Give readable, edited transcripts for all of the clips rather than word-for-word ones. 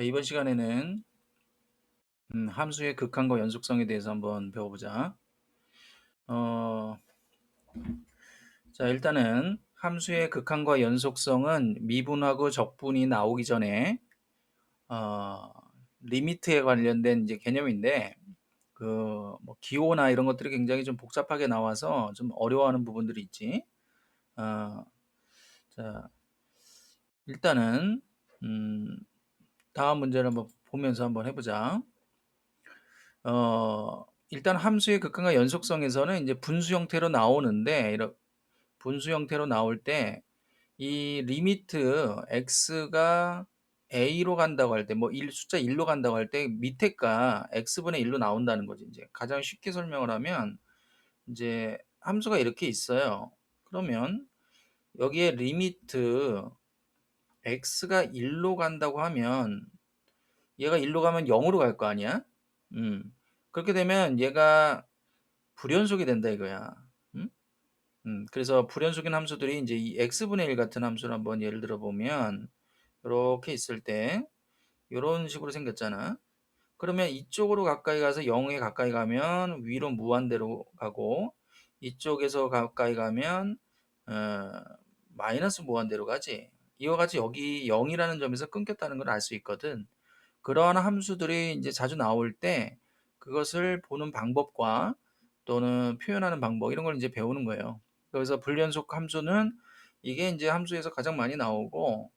이번 시간에는 함수의 극한과 연속성에 대해서 한번 배워보자. 어, 자, 일단은 함수의 극한과 연속성은 미분하고 적분이 나오기 전에 어, 리미트에 관련된 이제 개념인데 뭐 기호나 이런 것들이 굉장히 좀 복잡하게 나와서 좀 어려워하는 부분들이 있지. 어, 자, 일단은 다음 문제를 한번 보면서 한번 해보자. 일단 함수의 극한과 연속성에서는 이제 분수 형태로 나오는데, 분수 형태로 나올 때, 이 리미트 x가 a로 간다고 할 때, 뭐 숫자 1로 간다고 할 때 밑에가 x분의 1로 나온다는 거지. 이제 가장 쉽게 설명을 하면, 이제 함수가 이렇게 있어요. 그러면 여기에 리미트 x가 1로 간다고 하면, 얘가 1로 가면 0으로 갈 거 아니야? 그렇게 되면 얘가 불연속이 된다 이거야. 음? 그래서 불연속인 함수들이 이제 이 x분의 1 같은 함수를 한번 예를 들어 보면 이렇게 있을 때 이런 식으로 생겼잖아. 그러면 이쪽으로 가까이 가서 0에 가까이 가면 위로 무한대로 가고 이쪽에서 가까이 가면 어, 마이너스 무한대로 가지. 이와 같이 여기 0이라는 점에서 끊겼다는 걸 알 수 있거든. 그러한 함수들이 이제 자주 나올 때 그것을 보는 방법과 또는 표현하는 방법 이런 걸 이제 배우는 거예요. 그래서 불연속 함수는 이게 이제 함수에서 가장 많이 나오고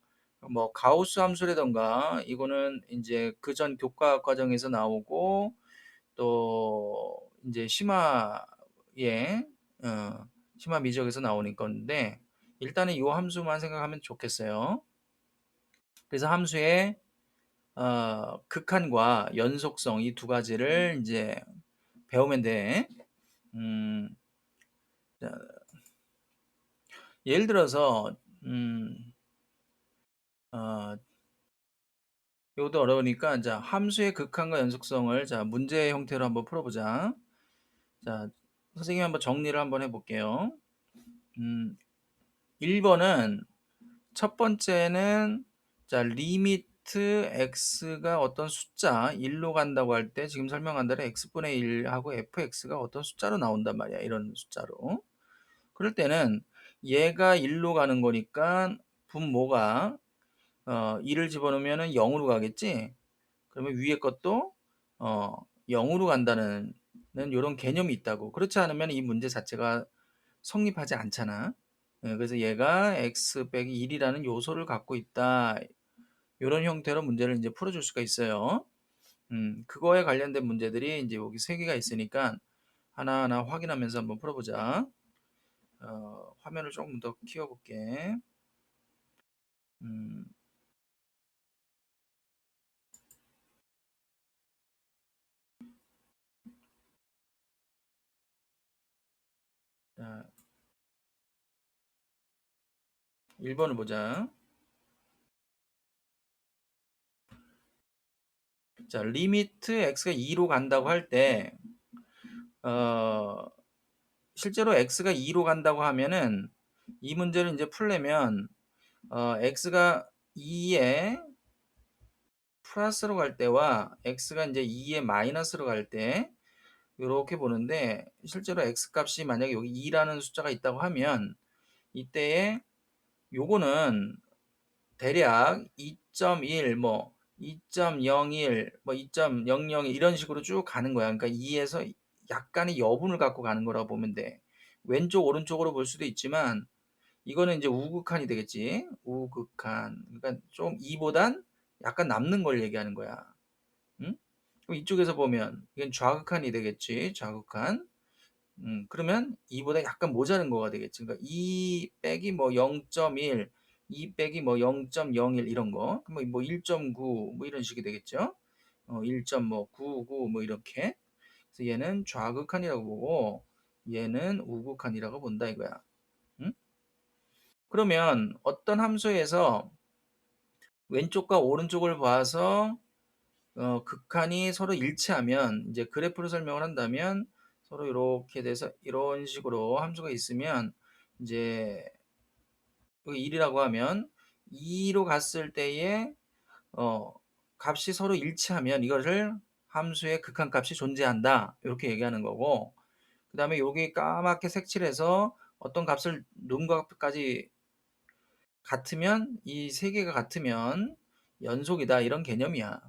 뭐 가우스 함수라던가 이거는 이제 그전 교과 과정에서 나오고 또 이제 심화의 심화 미적에서 나오는 건데 일단은 이 함수만 생각하면 좋겠어요. 그래서 함수의 극한과 연속성 이 두 가지를 이제 배우면 돼. 음, 자, 예를 들어서 어, 이것도 어려우니까 자 함수의 극한과 연속성을 자 문제 형태로 한번 풀어보자. 자 선생님 한번 정리를 한번 해볼게요. 음, 1번은 첫 번째는 자 리미트 x가 어떤 숫자 1로 간다고 할 때 지금 설명한 대로 x분의 1하고 fx가 어떤 숫자로 나온단 말이야. 이런 숫자로. 그럴 때는 얘가 1로 가는 거니까 분모가 2를 집어넣으면 0으로 가겠지. 그러면 위에 것도 어, 0으로 간다는 이런 개념이 있다고. 그렇지 않으면 이 문제 자체가 성립하지 않잖아. 그래서 얘가 x 빼기 1이라는 요소를 갖고 있다. 이런 형태로 문제를 이제 풀어줄 수가 있어요. 그거에 관련된 문제들이 이제 여기 세 개가 있으니까 하나하나 확인하면서 한번 풀어보자. 화면을 조금 더 키워볼게. 음, 자, 1번을 보자. 자, 리미트 x가 2로 간다고 할 때, 어, 실제로 x가 2로 간다고 하면은 이 문제를 이제 풀려면, x가 2에 플러스로 갈 때와 x가 이제 2에 마이너스로 갈 때, 이렇게 보는데, 실제로 x 값이 만약에 여기 2라는 숫자가 있다고 하면, 이때에 요거는 대략 2.1, 뭐 2.01, 뭐 2.00 이런 식으로 쭉 가는 거야. 그러니까 2에서 약간의 여분을 갖고 가는 거라고 보면 돼. 왼쪽 오른쪽으로 볼 수도 있지만 이거는 이제 우극한이 되겠지. 우극한. 그러니까 좀 2보단 약간 남는 걸 얘기하는 거야. 응? 그럼 이쪽에서 보면 이건 좌극한이 되겠지. 좌극한. 그러면 2보다 약간 모자른 거가 되겠지. 그러니까 2 빼기 뭐 0.1, 2 빼기 뭐 0.01 이런 거. 뭐 1.9 뭐 이런 식이 되겠죠. 1.99 뭐 이렇게. 그래서 얘는 좌극한이라고 보고 얘는 우극한이라고 본다 이거야. 응? 그러면 어떤 함수에서 왼쪽과 오른쪽을 봐서 극한이 서로 일치하면 이제 그래프로 설명을 한다면 서로 이렇게 돼서 이런 식으로 함수가 있으면 이제 여기 1이라고 하면 2로 갔을 때에 어 값이 서로 일치하면 이것을 함수의 극한값이 존재한다. 이렇게 얘기하는 거고, 그 다음에 여기 까맣게 색칠해서 어떤 값을 놓은 것까지 같으면, 이 세 개가 같으면 연속이다, 이런 개념이야.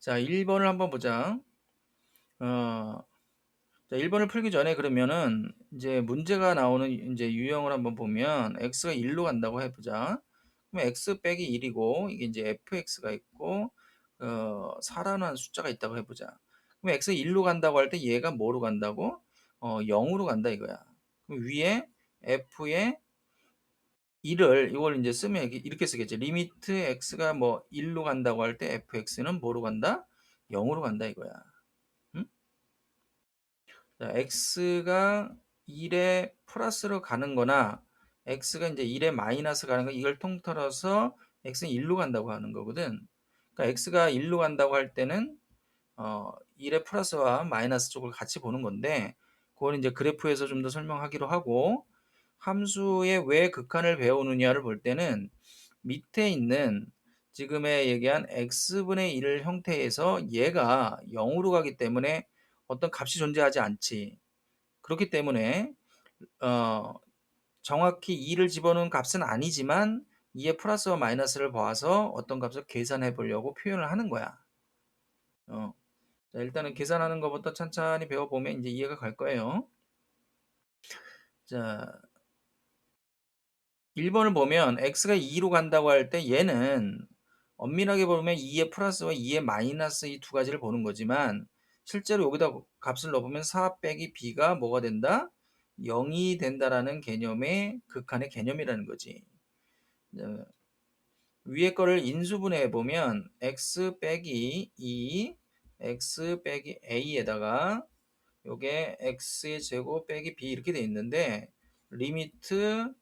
자, 1번을 한번 보자. 자, 1번을 풀기 전에 그러면은 이제 문제가 나오는 이제 유형을 한번 보면 x가 1로 간다고 해보자. 그러면 x 빼기 1이고 이게 이제 fx가 있고 4라는 숫자가 있다고 해보자. 그럼 x가 1로 간다고 할 때 얘가 뭐로 간다고? 0으로 간다 이거야. 그럼 위에 f의 1을 이걸 이제 쓰면 이렇게 쓰겠지. 리미트 x가 뭐 1로 간다고 할 때 fx는 뭐로 간다? 0으로 간다 이거야. 응? 자, x가 1에 플러스로 가는 거나 x가 이제 1에 마이너스 가는 거, 이걸 통틀어서 x는 1로 간다고 하는 거거든. 그러니까 x가 1로 간다고 할 때는 1의 플러스와 마이너스 쪽을 같이 보는 건데, 그건 이제 그래프에서 좀 더 설명하기로 하고, 함수의 왜 극한을 배우느냐를 볼 때는 밑에 있는 지금의 얘기한 x분의 1 형태에서 얘가 0으로 가기 때문에 어떤 값이 존재하지 않지. 그렇기 때문에 어, 정확히 2를 집어넣은 값은 아니지만 2의 플러스와 마이너스를 봐서 어떤 값을 계산해 보려고 표현을 하는 거야. 자, 일단은 계산하는 것부터 천천히 배워보면 이제 이해가 갈 거예요. 자, 1번을 보면 x가 2로 간다고 할 때 얘는 엄밀하게 보면 2의 플러스와 2의 마이너스 이 두 가지를 보는 거지만, 실제로 여기다 값을 넣어보면 4 빼기 b가 뭐가 된다? 0이 된다라는 개념의 극한의 개념이라는 거지. 위에 거를 인수분해 보면 x 빼기 2, x 빼기 a에다가 요게 x의 제곱 빼기 b 이렇게 돼 있는데, 리미트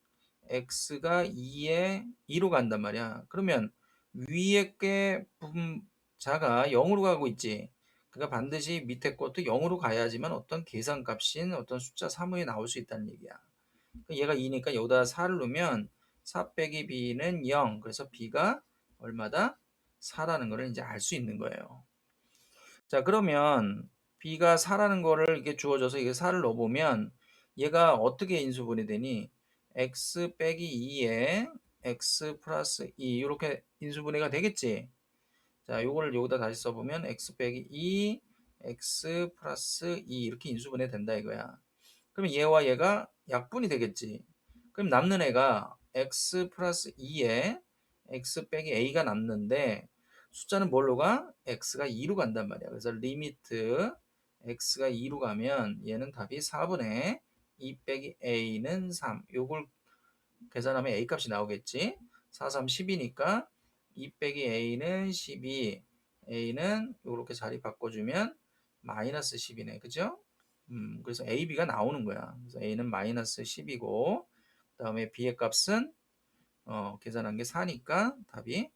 x가 2에 2로 간단 말이야. 그러면 위에 게 분자가 0으로 가고 있지. 그러니까 반드시 밑에 것도 0으로 가야지만 어떤 계산값인 어떤 숫자 3이 나올 수 있다는 얘기야. 그러니까 얘가 2니까 여기다 4를 넣으면 4 빼기 b는 0. 그래서 b가 얼마다? 4라는 거를 이제 알 수 있는 거예요. 자, 그러면 b가 4라는 거를 이렇게 주어져서 이게 4를 넣어보면 얘가 어떻게 인수분해 되니? x 빼기 2에 x 플러스 2 이렇게 인수분해가 되겠지. 자, 요거를 여기다 다시 써보면 x 빼기 2 x 플러스 2 이렇게 인수분해 된다 이거야. 그러면 얘와 얘가 약분이 되겠지. 그럼 남는 애가 x 플러스 2에 x 빼기 a가 남는데, 숫자는 뭘로 가? x가 2로 간단 말이야. 그래서 리미트 x가 2로 가면 얘는 답이 4분의 2 빼기 a는 3. 요걸 계산하면 a 값이 나오겠지. 4, 3, 10이니까 2 빼기 a는 12. a는 요렇게 자리 바꿔주면 마이너스 10이네. 그죠? 그래서 a, b가 나오는 거야. 그래서 a는 마이너스 10이고, 그 다음에 b의 값은 계산한 게 4니까 답이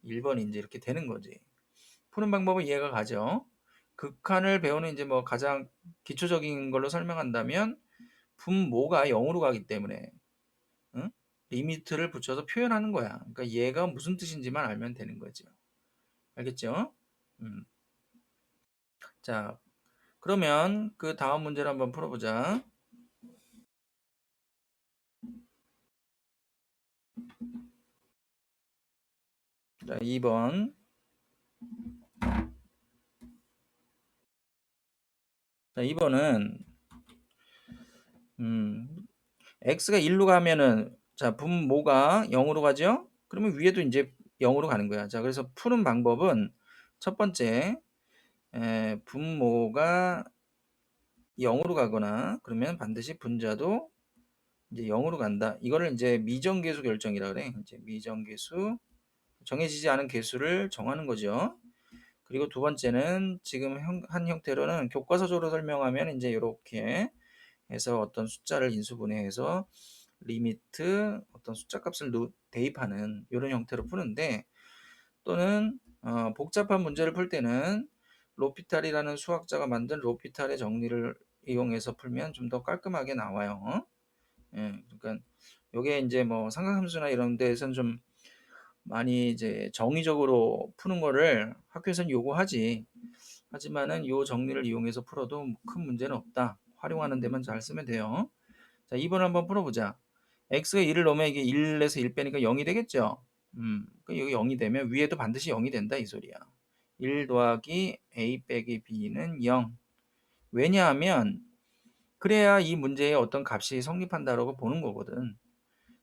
1번인지 이렇게 되는 거지. 푸는 방법은 이해가 가죠. 극한을 배우는 이제 뭐 가장 기초적인 걸로 설명한다면 분모가 0으로 가기 때문에 응? 리미트를 붙여서 표현하는 거야. 그러니까 얘가 무슨 뜻인지만 알면 되는 거죠. 알겠죠? 음. 자, 그러면 그 다음 문제를 한번 풀어보자. 자, 2번. 자, 2번은 x가 1로 가면은 자, 분모가 0으로 가죠? 그러면 위에도 이제 0으로 가는 거야. 자, 그래서 푸는 방법은 첫 번째 분모가 0으로 가거나 그러면 반드시 분자도 이제 0으로 간다. 이거를 이제 미정계수 결정이라 그래. 이제 미정계수, 정해지지 않은 계수를 정하는 거죠. 그리고 두 번째는 지금 한 형태로는 교과서적으로 설명하면 이제 이렇게 해서 어떤 숫자를 인수분해해서 리미트 어떤 숫자 값을 대입하는 이런 형태로 푸는데, 또는 복잡한 문제를 풀 때는 로피탈이라는 수학자가 만든 로피탈의 정리를 이용해서 풀면 좀 더 깔끔하게 나와요. 예, 그러니까 요게 이제 뭐 삼각함수나 이런 데에서는 좀 많이 이제 정의적으로 푸는 거를 학교에서는 요구하지. 하지만은 요 정리를 이용해서 풀어도 큰 문제는 없다. 활용하는 데만 잘 쓰면 돼요. 자, 2번 한번 풀어보자. x가 1을 넣으면 이게 1에서 1 빼니까 0이 되겠죠? 그 여기 0이 되면 위에도 반드시 0이 된다 이 소리야. 1 더하기 a 빼기 b는 0. 왜냐하면 그래야 이 문제에 어떤 값이 성립한다라고 보는 거거든.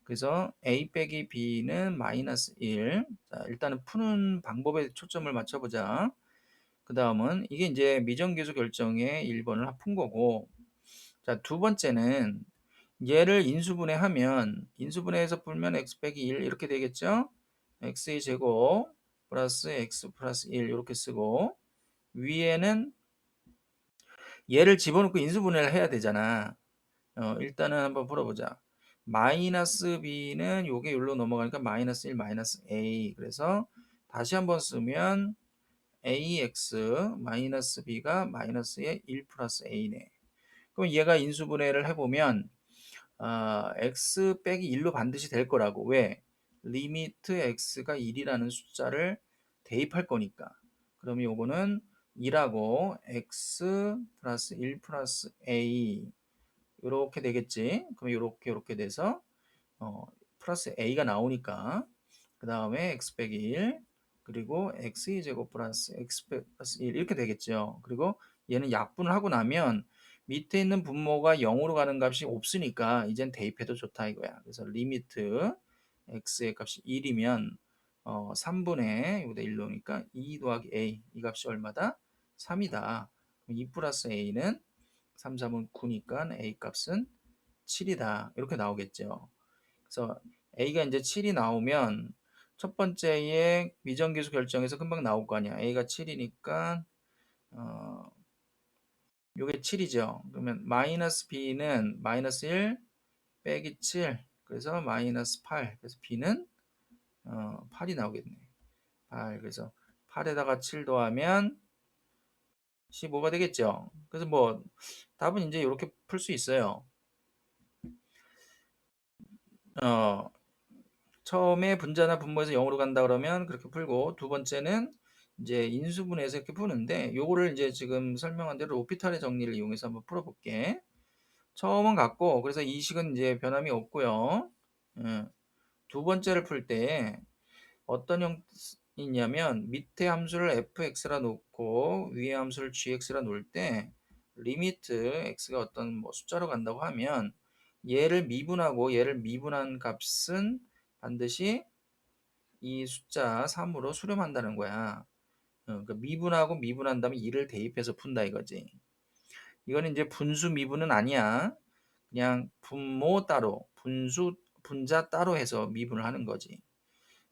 그래서 a 빼기 b는 마이너스 1. 자, 일단은 푸는 방법에 초점을 맞춰보자. 그 다음은 이게 이제 미정계수 결정의 1번을 푼 거고, 자, 두 번째는 얘를 인수분해하면 인수분해해서 풀면 x 빼기 1 이렇게 되겠죠? x의 제곱 플러스 x 플러스 1 이렇게 쓰고, 위에는 얘를 집어넣고 인수분해를 해야 되잖아. 일단은 한번 풀어보자. 마이너스 b는 요게 여기로 넘어가니까 마이너스 1 마이너스 a. 그래서 다시 한번 쓰면 ax 마이너스 b가 마이너스의 1 플러스 a네. 그럼 얘가 인수분해를 해보면 x 빼기 1로 반드시 될 거라고. 왜? 리미트 x가 1이라는 숫자를 대입할 거니까. 그러면 요거는 2라고 x 플러스 1 플러스 a 요렇게 되겠지. 그럼 요렇게 돼서 플러스 a가 나오니까 그 다음에 x 빼기 1 그리고 x 제곱 플러스 x 플러스 1 이렇게 되겠죠. 그리고 얘는 약분을 하고 나면 밑에 있는 분모가 0으로 가는 값이 없으니까 이젠 대입해도 좋다 이거야. 그래서 리미트 x의 값이 1이면 3분의 여기다 1 넣으니까 2 더하기 a 이 값이 얼마다? 3이다. 2 플러스 a는 3, 3은 9니까 a 값은 7이다. 이렇게 나오겠죠. 그래서 a가 이제 7이 나오면 첫 번째의 미정계수 결정에서 금방 나올 거 아니야. a가 7이니까 요게 7이죠. 그러면 마이너스 b는 마이너스 1 빼기 7 그래서 마이너스 8 그래서 b는 8이 나오겠네. 8 그래서 8에다가 7 더하면 15가 되겠죠. 그래서 뭐 답은 이제 이렇게 풀 수 있어요. 어, 처음에 분자나 분모에서 0으로 간다 그러면 그렇게 풀고, 두 번째는 이제 인수분해해서 이렇게 푸는데, 요거를 이제 지금 설명한 대로 로피탈의 정리를 이용해서 한번 풀어볼게. 처음은 같고, 그래서 이 식은 이제 변함이 없고요. 두 번째를 풀 때 어떤 형이냐면 밑에 함수를 fx라 놓고 위에 함수를 gx라 놓을 때 리미트 x가 어떤 뭐 숫자로 간다고 하면 얘를 미분하고 얘를 미분한 값은 반드시 이 숫자 3으로 수렴한다는 거야. 그러니까 미분하고 미분한 다음에 2를 대입해서 푼다 이거지. 이거는 이제 분수 미분은 아니야. 그냥 분모 따로, 분자 따로 해서 미분을 하는 거지.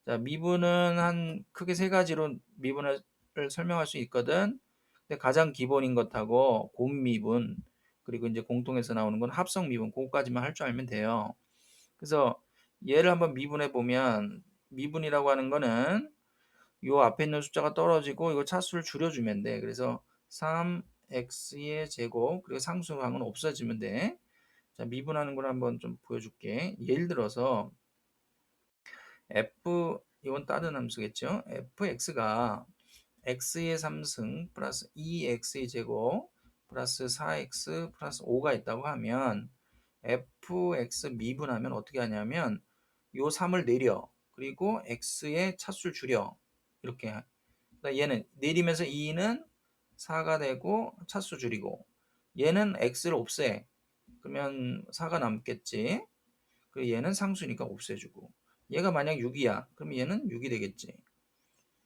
자, 미분은 한 크게 세 가지로 미분을 설명할 수 있거든. 근데 가장 기본인 것하고 곱미분, 그리고 이제 공통에서 나오는 건 합성 미분, 그거까지만 할 줄 알면 돼요. 그래서 얘를 한번 미분해 보면 미분이라고 하는 거는 요 앞에 있는 숫자가 떨어지고 이거 차수를 줄여주면 돼. 그래서 3x의 제곱 그리고 상수항은 없어지면 돼. 자, 미분하는 걸 한번 좀 보여줄게. 예를 들어서 f 이건 다른 함수겠죠. fx가 x의 3승 플러스 2x의 제곱 플러스 4x 플러스 5가 있다고 하면 fx 미분하면 어떻게 하냐면 요 3을 내려 그리고 x의 차수를 줄여 이렇게. 그러니까 얘는 내리면서 2는 4가 되고 차수 줄이고 얘는 x를 없애 그러면 4가 남겠지. 그리고 얘는 상수니까 없애주고 얘가 만약 6이야 그럼 얘는 6이 되겠지.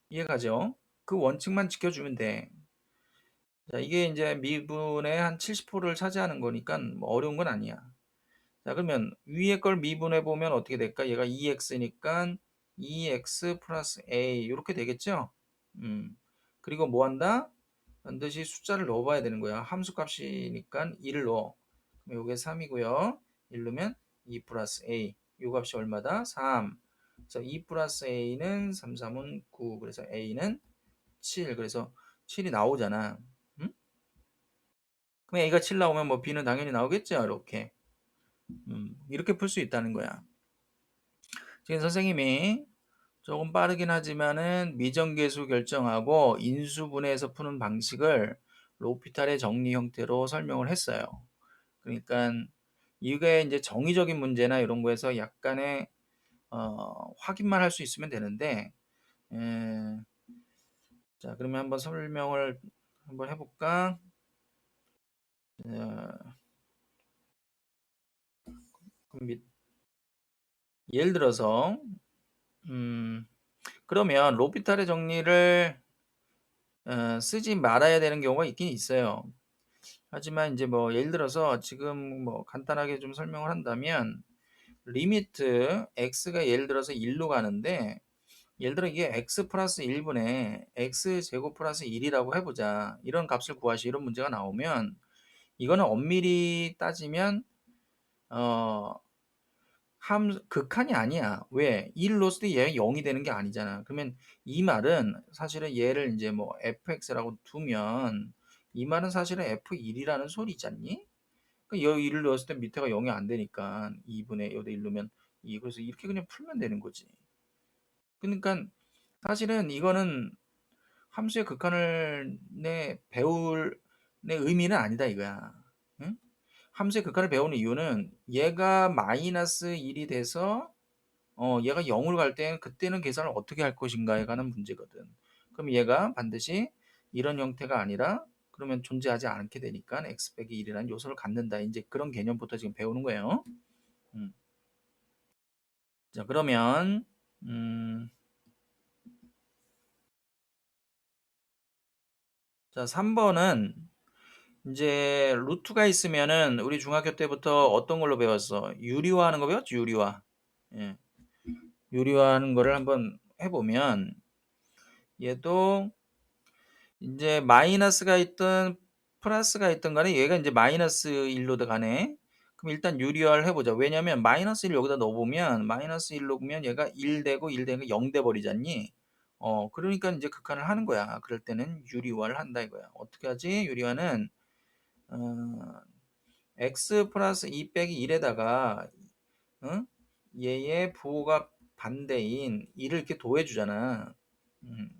이해가죠? 그 원칙만 지켜주면 돼. 자, 이게 이제 미분의 한 70%를 차지하는 거니까 뭐 어려운 건 아니야. 자, 그러면 위에 걸 미분해 보면 어떻게 될까? 얘가 2x니까 2x 플러스 a 이렇게 되겠죠? 그리고 뭐 한다? 반드시 숫자를 넣어봐야 되는 거야. 함수 값이니까 2를 넣어. 그럼 이게 3이고요. 1 넣으면 2 플러스 a. 이 값이 얼마다? 3. 그래서 2 플러스 a는 3, 3은 9. 그래서 a는 7. 그래서 7이 나오잖아. 그럼 a가 7 나오면 뭐 b는 당연히 나오겠죠. 이렇게. 이렇게 풀 수 있다는 거야. 지금 선생님이 조금 빠르긴 하지만은 미정계수 결정하고 인수분해해서 푸는 방식을 로피탈의 정리 형태로 설명을 했어요. 그러니까 이게 이제 정의적인 문제나 이런 거에서 약간의 확인만 할 수 있으면 되는데, 에, 자 그러면 한번 설명을 한번 해볼까? 어, 그럼 예를 들어서 그러면 로피탈의 정리를 쓰지 말아야 되는 경우가 있긴 있어요. 하지만 이제 뭐 예를 들어서 지금 뭐 간단하게 좀 설명을 한다면 리미트 x가 예를 들어서 1로 가는데, 예를 들어 이게 x 플러스 1분의 x 제곱 플러스 1이라고 해보자. 이런 값을 구하시 이런 문제가 나오면 이거는 엄밀히 따지면 어 극한이 아니야. 왜? 1 넣었을 때 얘가 0이 되는 게 아니잖아. 그러면 이 말은 사실은 얘를 이제 뭐 fx라고 두면 이 말은 사실은 f1이라는 소리잖니? 그 여기 1을 넣었을 때 밑에가 0이 안 되니까 2분의 여기다 1 넣으면 2, 그래서 이렇게 그냥 풀면 되는 거지. 그러니까 사실은 이거는 함수의 극한을 배울 의미는 아니다 이거야. 응? 함수의 극한을 배우는 이유는 얘가 마이너스 1이 돼서 얘가 0으로 갈 때 그때는 계산을 어떻게 할 것인가에 관한 문제거든. 그럼 얘가 반드시 이런 형태가 아니라 그러면 존재하지 않게 되니까 x 빼기 1이라는 요소를 갖는다. 이제 그런 개념부터 지금 배우는 거예요. 음. 자, 그러면 자, 3번은 이제 루트가 있으면은 우리 중학교 때부터 어떤 걸로 배웠어? 유리화하는 거 배웠지? 유리화. 예. 유리화하는 거를 한번 해보면 얘도 이제 마이너스가 있든 플러스가 있든 간에 얘가 이제 마이너스 1로 가네. 그럼 일단 유리화를 해보자. 왜냐면 마이너스 1 여기다 넣어보면 마이너스 1 넣으면 얘가 1 되고 1 되고 0 돼 버리잖니. 그러니까 이제 극한을 하는 거야. 그럴 때는 유리화를 한다 이거야. 어떻게 하지? 유리화는 어, x 플러스 2 빼기 1에다가 응? 얘의 부호가 반대인 2를 이렇게 더해주잖아.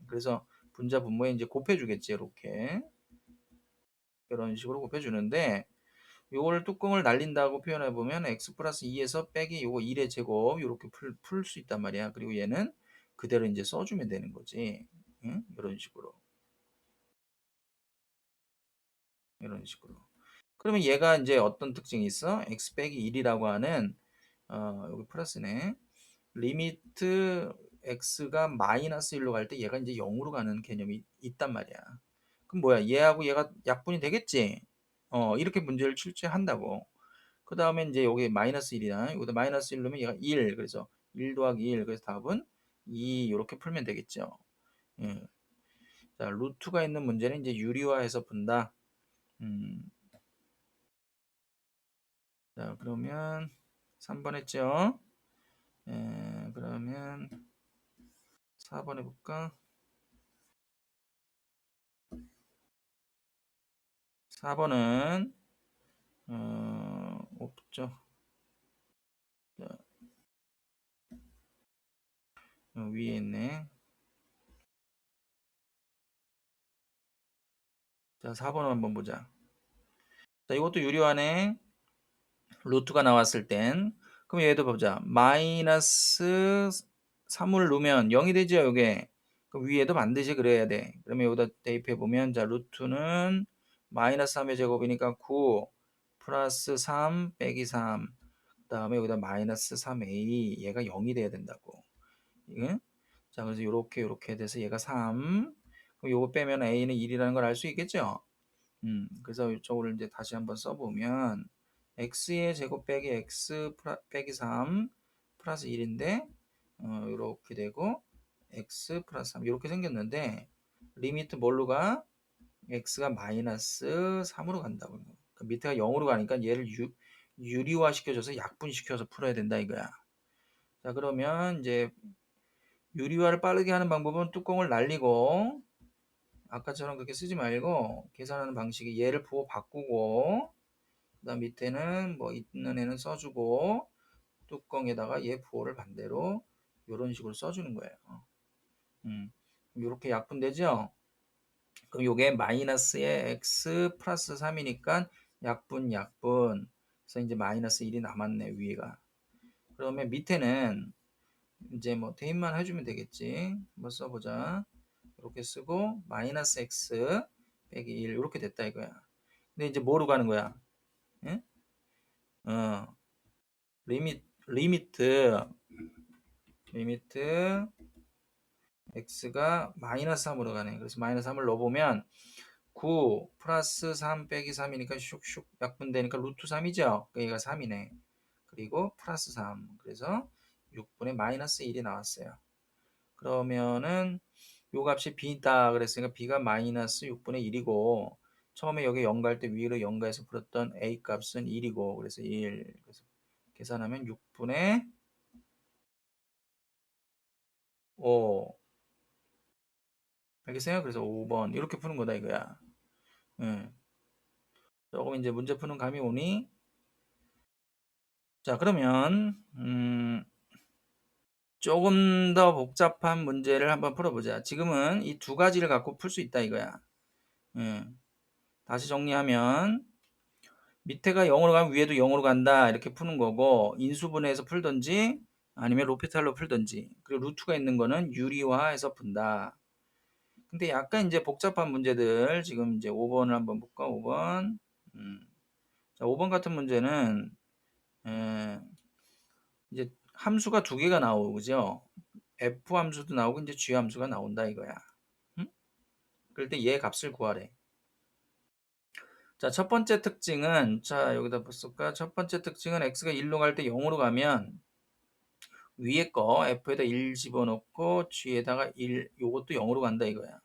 그래서 분자 분모에 이제 곱해주겠지. 이렇게 이런 식으로 곱해주는데 요걸 뚜껑을 날린다고 표현해 보면 x 플러스 2에서 빼기 요거 1의 제곱 이렇게 풀 수 있단 말이야. 그리고 얘는 그대로 이제 써주면 되는 거지. 응? 이런 식으로 이런 식으로. 그러면 얘가 이제 어떤 특징이 있어? x 빼기 1이라고 하는 여기 플러스네. 리미트 x가 마이너스 1로 갈 때 얘가 이제 0으로 가는 개념이 있단 말이야. 그럼 뭐야? 얘하고 얘가 약분이 되겠지? 이렇게 문제를 출제한다고. 그 다음에 이제 여기 마이너스 1이나 여기다 마이너스 1 넣으면 얘가 1. 그래서 1 더하기 1. 그래서 답은 2 이렇게 풀면 되겠죠. 예. 자, 루트가 있는 문제는 이제 유리화해서 푼다. 음, 자, 그러면 3번 했죠? 그러면 4번 해볼까? 4번은 없죠. 자, 위에 있네. 자, 4번 한번 보자. 자, 이것도 유리화네. 루트가 나왔을 땐 그럼 얘도 보자. 마이너스 3을 놓으면 0이 되죠, 요게. 그럼 위에도 반드시 그래야 돼. 그러면 여기다 대입해 보면 자, 루트는 마이너스 3의 제곱이니까 9 플러스 3 빼기 3. 그다음에 여기다 마이너스 3a 얘가 0이 돼야 된다고. 예? 자, 그래서 요렇게 돼서 얘가 3. 그럼 요거 빼면 a는 1이라는 걸 알 수 있겠죠? 그래서 이쪽을 이제 다시 한번 써보면 x의 제곱 빼기 x 빼기 3 플러스 1인데 이렇게 되고 x 플러스 3 이렇게 생겼는데 리미트 뭘로 가? x가 마이너스 3으로 간다고. 그러니까 밑에가 0으로 가니까 얘를 유리화 시켜줘서 약분시켜서 풀어야 된다 이거야. 자, 그러면 이제 유리화를 빠르게 하는 방법은 뚜껑을 날리고 아까처럼 그렇게 쓰지 말고 계산하는 방식이 얘를 부호 바꾸고 그다음 밑에는 뭐 있는 애는 써주고 뚜껑에다가 얘 부호를 반대로 요런 식으로 써주는 거예요. 요렇게 약분되죠? 그럼 요게 마이너스의 x 플러스 3이니까 약분. 그래서 이제 마이너스 1이 남았네, 위에가. 그러면 밑에는 이제 뭐 대입만 해주면 되겠지. 한번 써보자. 이렇게 쓰고 마이너스 x 빼기 1 이렇게 됐다 이거야. 근데 이제 뭐로 가는 거야? 예? 리미트 x가 마이너스 3으로 가네. 그래서 마이너스 3을 넣어보면 9 플러스 3 빼기 3이니까 슉슉 약분되니까 루트 3이죠. 그러니까 얘가 3이네. 그리고 플러스 3. 그래서 6분의 마이너스 1이 나왔어요. 그러면은 요 값이 b다 그랬으니까 b가 마이너스 6분의 1이고 처음에 여기 0 갈 때 위로 0가에서 풀었던 a 값은 1이고 그래서 1. 그래서 계산하면 6분의 5. 알겠어요? 그래서 5번 이렇게 푸는 거다 이거야. 예. 조금 이제 문제 푸는 감이 오니 자 그러면 조금 더 복잡한 문제를 한번 풀어보자. 지금은 이 두 가지를 갖고 풀 수 있다 이거야. 예. 다시 정리하면 밑에가 0으로 가면 위에도 0으로 간다 이렇게 푸는 거고 인수분해해서 풀든지 아니면 로피탈로 풀든지 그리고 루트가 있는 거는 유리화해서 푼다. 근데 약간 이제 복잡한 문제들 지금 이제 5번을 한번 볼까? 5번. 자, 5번 같은 문제는 에, 이제 함수가 두 개가 나오죠. f 함수도 나오고 이제 g 함수가 나온다 이거야. 응? 그럴 때 얘 값을 구하래. 자, 첫 번째 특징은 자, 여기다 볼까? 첫 번째 특징은 x가 1로 갈 때 0으로 가면 위에 거 f에다 1 집어넣고 g에다가 1 요것도 0으로 간다 이거야.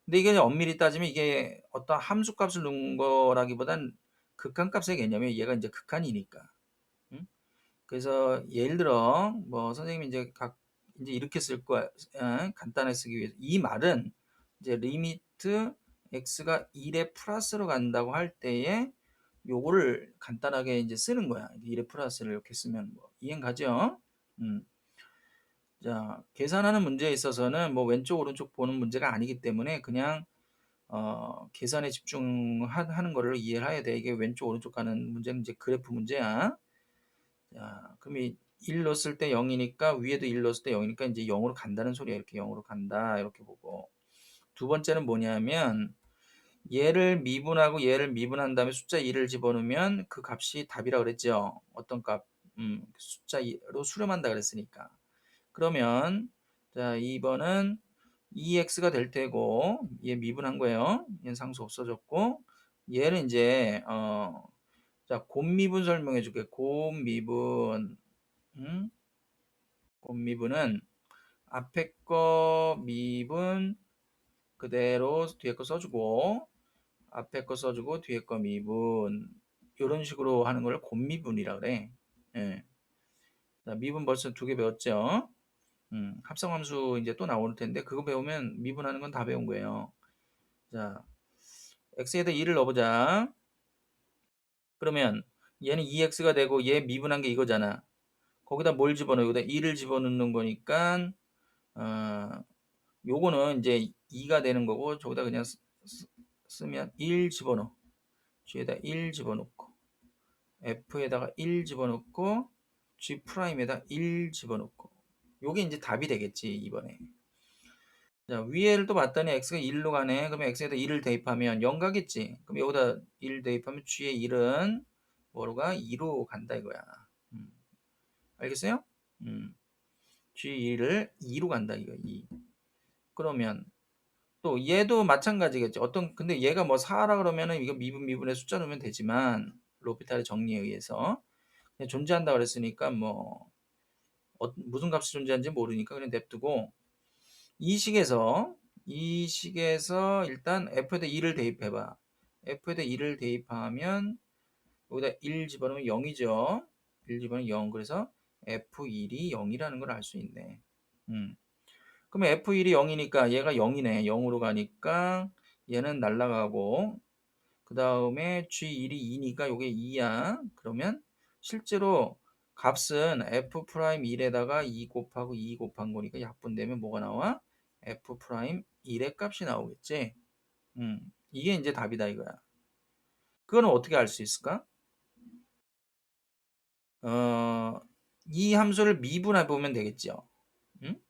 근데 이게 엄밀히 따지면 이게 어떤 함수 값을 넣은 거라기보단 극한값의 개념이에요. 얘가 이제 극한이니까. 응? 그래서 예를 들어 뭐 선생님이 이제 이제 이렇게 쓸 거야. 간단하게 쓰기 위해서 이 말은 이제 리미트 x가 1의 플러스로 간다고 할 때에 요거를 간단하게 이제 쓰는 거야. 1의 플러스를 이렇게 쓰면 뭐 이행 가죠? 음. 자, 계산하는 문제에 있어서는 뭐 왼쪽 오른쪽 보는 문제가 아니기 때문에 그냥 계산에 집중하는 거를 이해를 해야 돼. 이게 왼쪽 오른쪽 가는 문제는 이제 그래프 문제야. 자, 그럼 이 1 넣었을 때 0이니까 위에도 1 넣었을 때 0이니까 이제 0으로 간다는 소리야. 이렇게 0으로 간다. 이렇게 보고. 두 번째는 뭐냐면 얘를 미분하고 얘를 미분한 다음에 숫자 2를 집어넣으면 그 값이 답이라 그랬죠. 어떤 값? 숫자 2로 수렴한다 그랬으니까. 그러면 자, 2번은 2x가 될 테고 얘 미분한 거예요. 얘는 상수 없어졌고 얘는 이제 자, 곱미분 설명해 줄게. 곱미분. 곱미분은 앞에 거 미분 그대로 뒤에 거 써주고 앞에 거 써주고 뒤에 거 미분 이런 식으로 하는 걸 곱미분이라 그래. 예. 자, 미분 벌써 두 개 배웠죠? 합성함수 이제 또 나올 텐데 그거 배우면 미분하는 건 다 배운 거예요. 자, x에다 2를 넣어보자. 그러면 얘는 2x가 되고 얘 미분한 게 이거잖아. 거기다 뭘 집어넣어? 여기다 2를 집어넣는 거니까 어, 요거는 이제 2가 되는 거고 저기다 그냥 쓰면 1 집어넣어. g에다 1 집어넣고 f에다가 1 집어넣고 g 프라임에다 1 집어넣고 요게 이제 답이 되겠지 이번에. 자, 위에를 또 봤더니 x가 1로 가네. 그러면 x에다 1을 대입하면 0 가겠지. 그럼 여기다 1 대입하면 g의 1은 뭐로 가? 2로 간다 이거야. 알겠어요? g1을 2로 간다 이거 2. 그러면 또 얘도 마찬가지겠죠. 근데 얘가 뭐 4라 그러면은 이거 미분의 숫자 넣으면 되지만 로피탈의 정리에 의해서 그냥 존재한다 그랬으니까 뭐 무슨 값이 존재하는지 모르니까 그냥 냅두고 이 식에서 일단 f에다 2를 대입해봐. f에다 2를 대입하면 여기다 1 집어넣으면 0이죠. 1 집어넣으면 0. 그래서 f1이 0이라는 걸 알 수 있네. 그러면 f1이 0이니까 얘가 0이네. 0으로 가니까 얘는 날라가고 그 다음에 g1이 2니까 요게 2야. 그러면 실제로 값은 f 프라임 1에다가 2 곱하고 2 곱한 거니까 약분되면 뭐가 나와? f 프라임 1의 값이 나오겠지. 이게 이제 답이다 이거야. 그거는 어떻게 알 수 있을까? 이 함수를 미분해 보면 되겠죠. 응?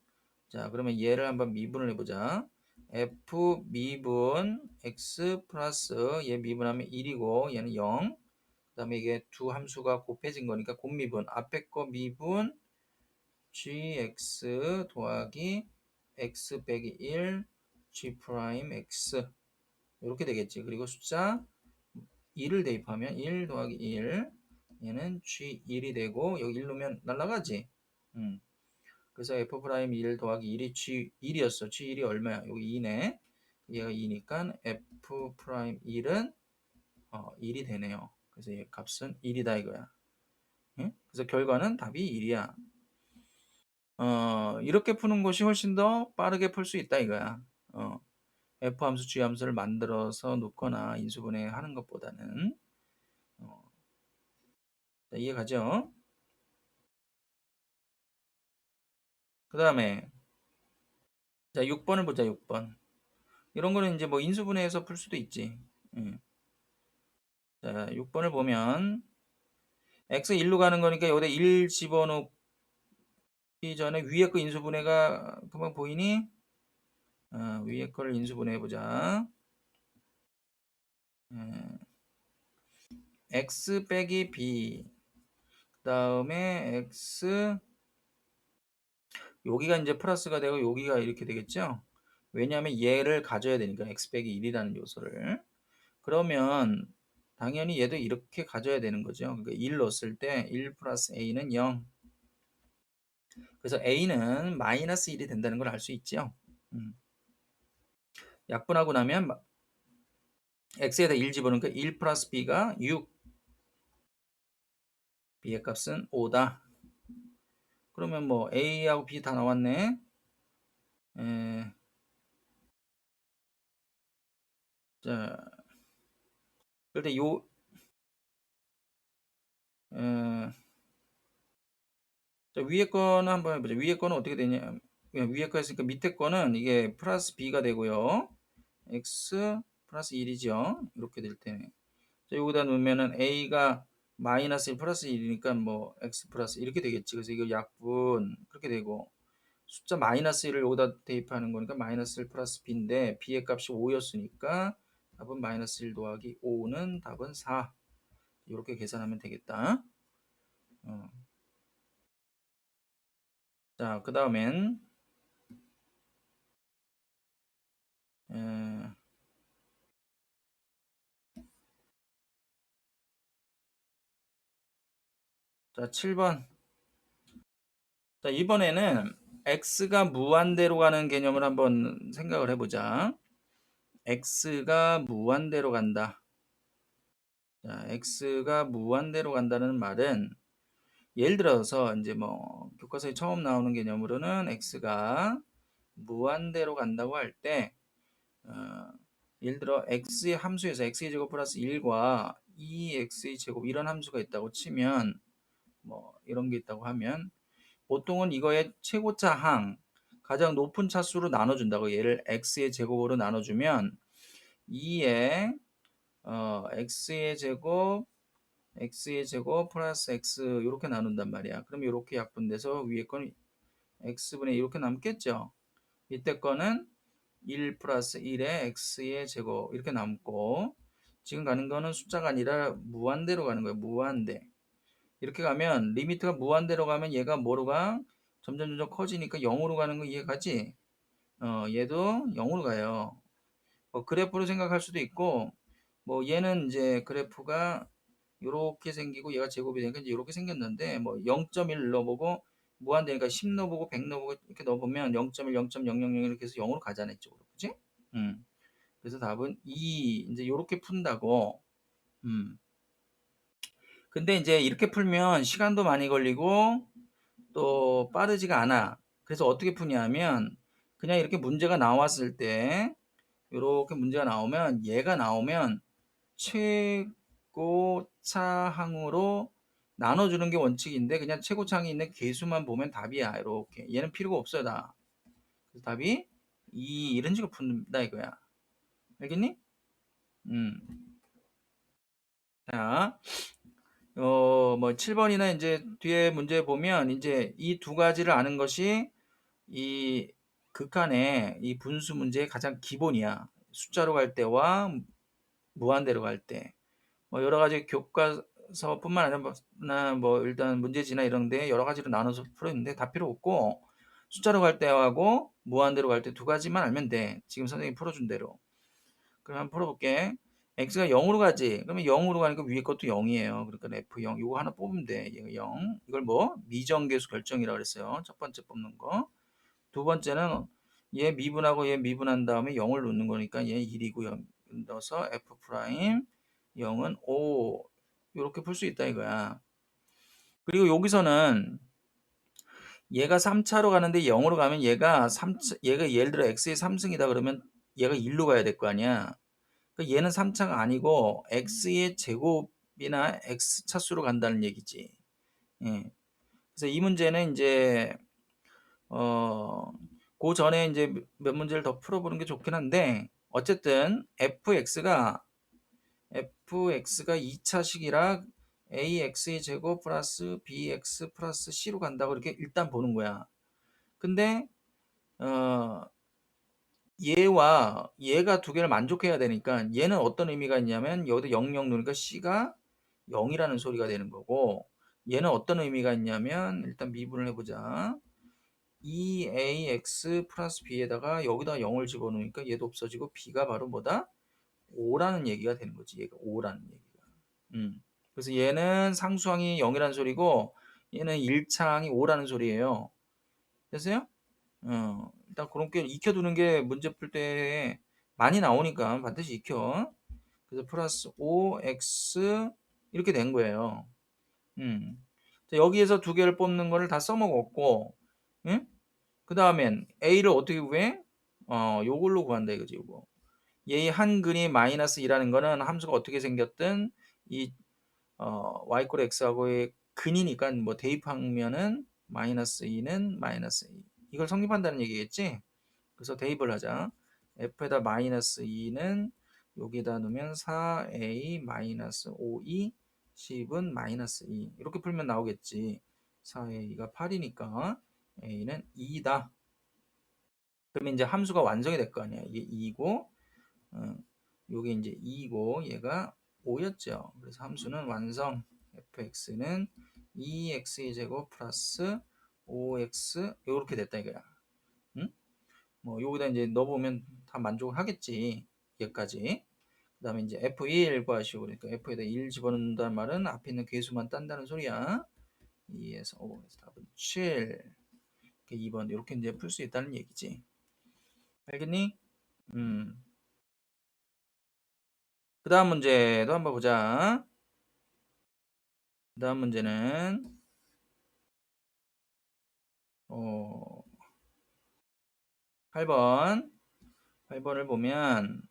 자, 그러면 얘를 한번 미분을 해보자. f 미분 x 플러스 얘 미분하면 1이고 얘는 0. 그 다음에 이게 두 함수가 곱해진 거니까 곱미분. 앞에 거 미분 gx 더하기 x 빼기 1 g 프라임 x 이렇게 되겠지. 그리고 숫자 1을 대입하면 1 더하기 1 얘는 g1이 되고 여기 1 넣으면 날라가지. 그래서 f 프라임 1 더하기 1이 g1이었어. g1이 얼마야? 여기 2네. 얘가 2니까 f 프라임 1은 1이 되네요. 그래서 얘 값은 1이다 이거야. 응? 그래서 결과는 답이 1이야. 이렇게 푸는 것이 훨씬 더 빠르게 풀 수 있다 이거야. f 함수, g 함수를 만들어서 놓거나 인수분해하는 것보다는. 자, 이해가죠? 그 다음에 자 6번을 보자. 6번. 이런 거는 이제 뭐 인수분해해서 풀 수도 있지. 자 6번을 보면 x 1로 가는 거니까 여기다 1 집어넣기 전에 위에 거 인수분해가 금방 보이니? 위에 거를 인수분해 보자. x 빼기 b 그 다음에 x 여기가 이제 플러스가 되고 여기가 이렇게 되겠죠? 왜냐하면 얘를 가져야 되니까 x 빼기 1이라는 요소를. 그러면 당연히 얘도 이렇게 가져야 되는 거죠. 그러니까 1 넣었을 때 1 플러스 a는 0. 그래서 a는 마이너스 1이 된다는 걸 알 수 있죠. 약분하고 나면 x에다 1 집어넣으니까 1 플러스 b가 6. b의 값은 5다. 그러면 뭐 a하고 b 다 나왔네. 자, 그런데 자, 위에 거는 한번 해보자. 위에 거는 어떻게 되냐? 위에 거 했으니까 밑에 거는 이게 플러스 b가 되고요. x 플러스 1이죠. 이렇게 될 때는. 자, 여기다 놓으면은 a가 마이너스 1 플러스 1이니까 뭐 x 플러스 이렇게 되겠지. 그래서 이거 약분 그렇게 되고 숫자 마이너스 1을 여기다 대입하는 거니까 마이너스 1 플러스 b인데 b의 값이 5였으니까 답은 마이너스 1 더하기 5는 답은 4. 이렇게 계산하면 되겠다. 자, 그 다음엔 자, 7번. 자, 이번에는 x가 무한대로 가는 개념을 한번 생각을 해보자. x가 무한대로 간다. 자, x가 무한대로 간다는 말은 예를 들어서 이제 뭐 교과서에 처음 나오는 개념으로는 x가 무한대로 간다고 할 때 예를 들어 x의 함수에서 x의 제곱 플러스 1과 2x의 제곱 이런 함수가 있다고 치면 뭐 이런 게 있다고 하면 보통은 이거의 최고차 항 가장 높은 차수로 나눠준다고. 얘를 x의 제곱으로 나눠주면 2에 x의 제곱 플러스 x 이렇게 나눈단 말이야. 그럼 이렇게 약분돼서 위에 거는 x분의 이렇게 남겠죠. 밑에 거는 1 플러스 1에 x의 제곱 이렇게 남고 지금 가는 거는 숫자가 아니라 무한대로 가는 거예요. 무한대. 이렇게 가면 리미트가 무한대로 가면 얘가 뭐로 가? 점점 커지니까 0으로 가는 거 이해가지? 얘도 0으로 가요. 그래프로 생각할 수도 있고 뭐 얘는 이제 그래프가 이렇게 생기고 얘가 제곱이 되니까 이제 이렇게 생겼는데 뭐 0.1 넣어보고 무한대니까 10 넣어보고 100 넣어보고 이렇게 넣어보면 0.1, 0.000 이렇게 해서 0으로 가잖아 이쪽으로. 그치? 그래서 답은 2 이제 이렇게 푼다고. 근데 이제 이렇게 풀면 시간도 많이 걸리고 또 빠르지가 않아. 그래서 어떻게 푸냐면 그냥 이렇게 문제가 나왔을 때 이렇게 문제가 나오면 얘가 나오면 최고차항으로 나눠주는 게 원칙인데 그냥 최고창에 있는 개수만 보면 답이야. 이렇게 얘는 필요가 없어요. 다. 그래서 답이 이런 식으로 푼다 이거야. 알겠니? 자, 뭐 7번이나 이제 뒤에 문제 보면 이제 이 두 가지를 아는 것이 이 극한의 이 분수 문제의 가장 기본이야. 숫자로 갈 때와 무한대로 갈 때. 뭐 여러 가지 교과서뿐만 아니라 뭐 일단 문제지나 이런 데 여러 가지로 나눠서 풀었는데 다 필요 없고 숫자로 갈 때하고 무한대로 갈 때 두 가지만 알면 돼. 지금 선생님이 풀어준 대로. 그럼 한번 풀어볼게. x가 0으로 가지. 그러면 0으로 가니까 위에 것도 0이에요. 그러니까 f0. 이거 하나 뽑으면 돼. 얘가 0. 이걸 뭐 미정계수 결정이라고 그랬어요. 첫 번째 뽑는 거. 두 번째는 얘 미분하고 얘 미분한 다음에 0을 놓는 거니까 얘 1이고 0 넣어서 f 프라임 0은 5 이렇게 풀 수 있다 이거야. 그리고 여기서는 얘가 3차로 가는데 0으로 가면 얘가 예를 들어 x의 3승이다 그러면 얘가 1로 가야 될 거 아니야. 그러니까 얘는 3차가 아니고 x의 제곱이나 x 차수로 간다는 얘기지. 예. 그래서 이 문제는 이제 그 전에 이제 몇 문제를 더 풀어보는 게 좋긴 한데 어쨌든 fx가 2차식이라 ax의 제곱 플러스 bx 플러스 c로 간다고 이렇게 일단 보는 거야. 근데 얘와 얘가 두 개를 만족해야 되니까 얘는 어떤 의미가 있냐면 여기도 0, 0 누르니까 c가 0이라는 소리가 되는 거고 얘는 어떤 의미가 있냐면 일단 미분을 해보자. 2ax 플러스 b에다가 여기다 0을 집어넣으니까 얘도 없어지고 b가 바로 뭐다? 5라는 얘기가 되는 거지. 얘가 5라는 얘기가. 그래서 얘는 상수항이 0이라는 소리고 얘는 1차항이 5라는 소리예요. 됐어요? 일단 그렇게 익혀두는 게 문제 풀 때 많이 나오니까 반드시 익혀. 그래서 플러스 5x 이렇게 된 거예요. 자, 여기에서 두 개를 뽑는 거를 다 써먹었고, 응? 그 다음엔 a를 어떻게 구해? 요걸로 구한다 이거지, 요거. 얘의 한근이 마이너스 2라는 거는 함수가 어떻게 생겼든 이 y 꼴 x하고의 근이니까 뭐 대입하면은 마이너스 2는 마이너스 2. 이걸 성립한다는 얘기겠지? 그래서 대입을 하자. f에다 마이너스 2는 여기다 넣으면 4a 마이너스 5e 10은 마이너스 2 이렇게 풀면 나오겠지. 4a가 8이니까 a는 2다. 그러면 이제 함수가 완성이 될 거 아니야. 이게 2고 요게 이제 2고 얘가 5였죠. 그래서 함수는 완성. fx는 2x의 제곱 플러스 5x 이렇게 됐다 이거야. 응? 뭐 여기다 이제 넣어보면 다 만족을 하겠지. 여기까지. 그 다음에 이제 f1 구하시고 그러니까 f에다 1 집어넣는다는 말은 앞에 있는 개수만 딴다는 소리야. 2에서 5에서 답은 7. 2번 이렇게 이제 풀 수 있다는 얘기지. 알겠니? 그 다음 문제도 한번 보자. 그 다음 문제는 8번 8번을 보면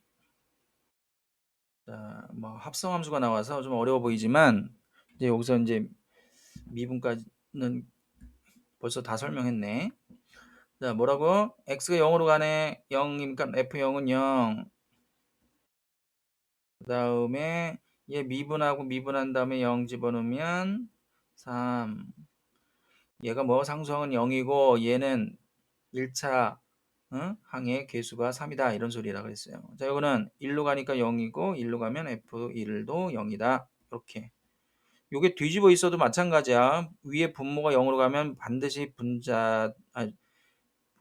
자, 뭐 합성함수가 나와서 좀 어려워 보이지만 이제 여기서 이제 미분까지는 벌써 다 설명했네. 자, 뭐라고? x가 0으로 가네. 0이니까 f0은 0. 그 다음에 얘 미분하고 미분한 다음에 0 집어넣으면 3. 얘가 뭐 상수항은 0이고 얘는 1차 항의 개수가 3이다 이런 소리라고 했어요. 자, 이거는 1로 가니까 0이고 1로 가면 f1도 0이다. 이렇게. 요게 뒤집어 있어도 마찬가지야. 위에 분모가 0으로 가면 반드시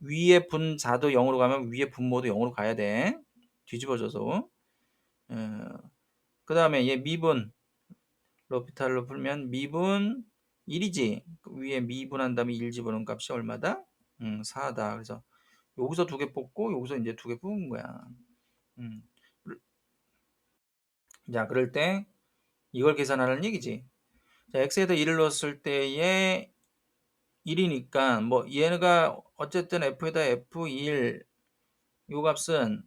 위에 분자도 0으로 가면 위에 분모도 0으로 가야 돼. 뒤집어져서. 그 다음에 얘 미분 로피탈로 풀면 미분 1이지. 위에 미분한 다음에 1 집어넣은 값이 얼마다? 4다. 그래서 여기서 두 개 뽑고 여기서 이제 두 개 뽑은 거야. 음. 자, 그럴 때 이걸 계산하라는 얘기지. 자, x에다 1을 넣었을 때에 1이니까 뭐 얘가 어쨌든 f에다 f1 요 값은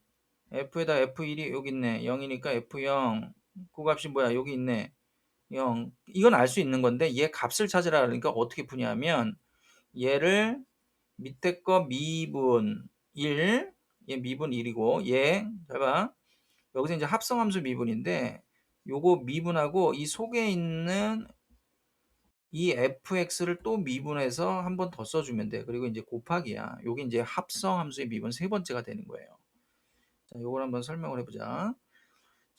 f에다 f1이 여기 있네. 0이니까 f0 그 값이 뭐야? 여기 있네. 0 이건 알 수 있는 건데 얘 값을 찾으라 그러니까 어떻게 푸냐면 얘를 밑에 거 미분 1, 얘 미분 1이고 얘 잘 봐. 여기서 이제 합성함수 미분인데 요거 미분하고 이 속에 있는 이 fx를 또 미분해서 한 번 더 써주면 돼. 그리고 이제 곱하기야. 요게 이제 합성함수의 미분 세 번째가 되는 거예요. 자, 요걸 한번 설명을 해보자.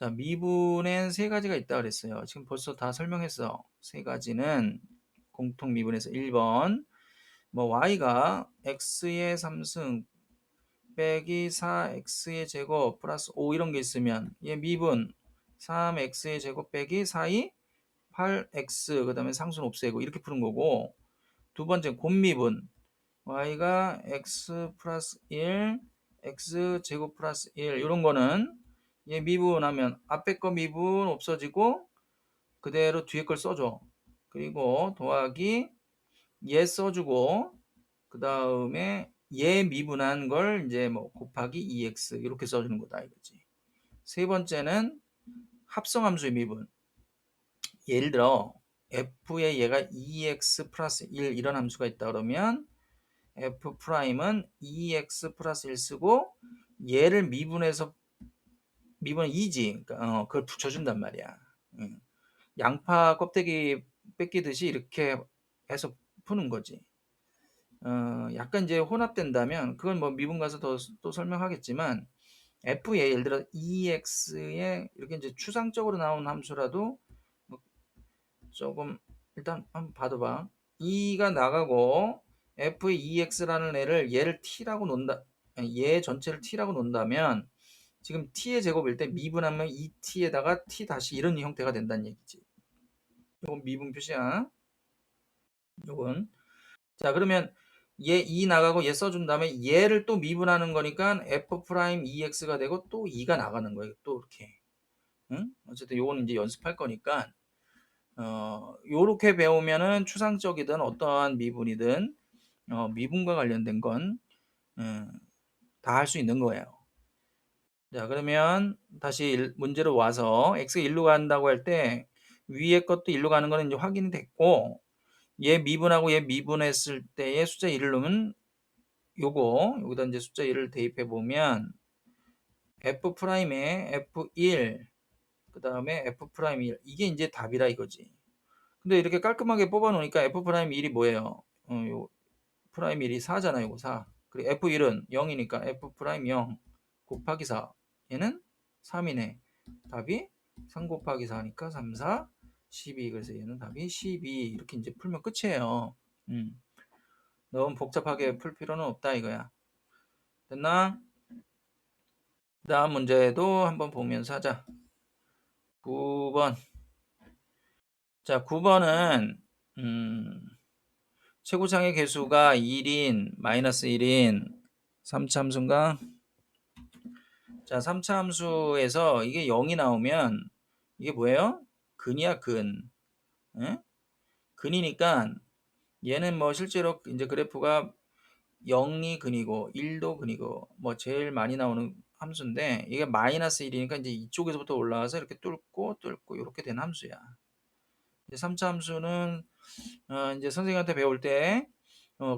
자, 미분엔 세 가지가 있다 그랬어요. 지금 벌써 다 설명했어. 세 가지는 공통 미분에서 1번 뭐 y가 x의 3승 빼기 4x의 제곱 플러스 5 이런 게 있으면 얘 미분 3x의 제곱 빼기 4이 8x 그 다음에 상수는 없애고 이렇게 푸는 거고 두 번째 곱미분 y가 x 플러스 1 x 제곱 플러스 1 이런 거는 얘 미분하면 앞에 거 미분 없어지고 그대로 뒤에 걸 써줘. 그리고 더하기 얘 써주고 그 다음에 얘 미분한 걸 이제 뭐 곱하기 2x 이렇게 써주는 거다 이거지. 세 번째는 합성함수의 미분. 예를 들어 f에 얘가 2x 플러스 1 이런 함수가 있다 그러면 f 프라임은 2x 플러스 1 쓰고 얘를 미분해서 미분은 2지. 그러니까 그걸 붙여준단 말이야. 양파 껍데기 뺏기듯이 이렇게 해서 푸는 거지. 약간 이제 혼합된다면 그건 뭐 미분 가서 또 설명하겠지만 f에 예를 들어 2x에 이렇게 이제 추상적으로 나온 함수라도 뭐 조금 일단 한번 봐둬봐. 2가 나가고 f의 2x라는 애를 얘를 t라고 놓는다. 아니, 얘 전체를 t라고 놓는다면 지금 t의 제곱일 때 미분하면 2t에다가 t 다시 이런 형태가 된다는 얘기지. 이건 미분 표시야. 요건 자 그러면 얘 2 나가고 얘 써준 다음에 얘를 또 미분하는 거니까 f 프라임 2x가 되고 또 2가 나가는 거예요. 또 이렇게. 응? 어쨌든 요거는 이제 연습할 거니까 요렇게 배우면은 추상적이든 어떠한 미분이든 미분과 관련된 건 다 할 수 있는 거예요. 자 그러면 다시 문제로 와서 x가 1로 간다고 할 때 위에 것도 1로 가는 거는 이제 확인이 됐고 얘 미분하고 얘 미분했을 때의 숫자 1을 넣으면 요거 여기다 이제 숫자 1을 대입해 보면 f 프라임에 f1 그 다음에 f 프라임 1 이게 이제 답이라 이거지. 근데 이렇게 깔끔하게 뽑아 놓으니까 f 프라임 1이 뭐예요? 요 프라임 1이 4잖아요. 요거 4. 그리고 f1은 0이니까 f 프라임 0 곱하기 4. 얘는 3이네. 답이 3 곱하기 4니까 3, 4, 12. 그래서 얘는 답이 12. 이렇게 이제 풀면 끝이에요. 너무 복잡하게 풀 필요는 없다 이거야. 됐나? 다음 문제도 한번 보면서 하자. 9번. 자, 9번은 최고창의 개수가 1인, 마이너스 1인 3차 함수인가? 자, 3차 함수에서 이게 0이 나오면 이게 뭐예요? 근이야, 근. 예? 근이니까 얘는 뭐 실제로 이제 그래프가 0이 근이고 1도 근이고 뭐 제일 많이 나오는 함수인데 이게 마이너스 1이니까 이제 이쪽에서부터 올라와서 이렇게 뚫고 이렇게 된 함수야. 이제 3차 함수는 이제 선생님한테 배울 때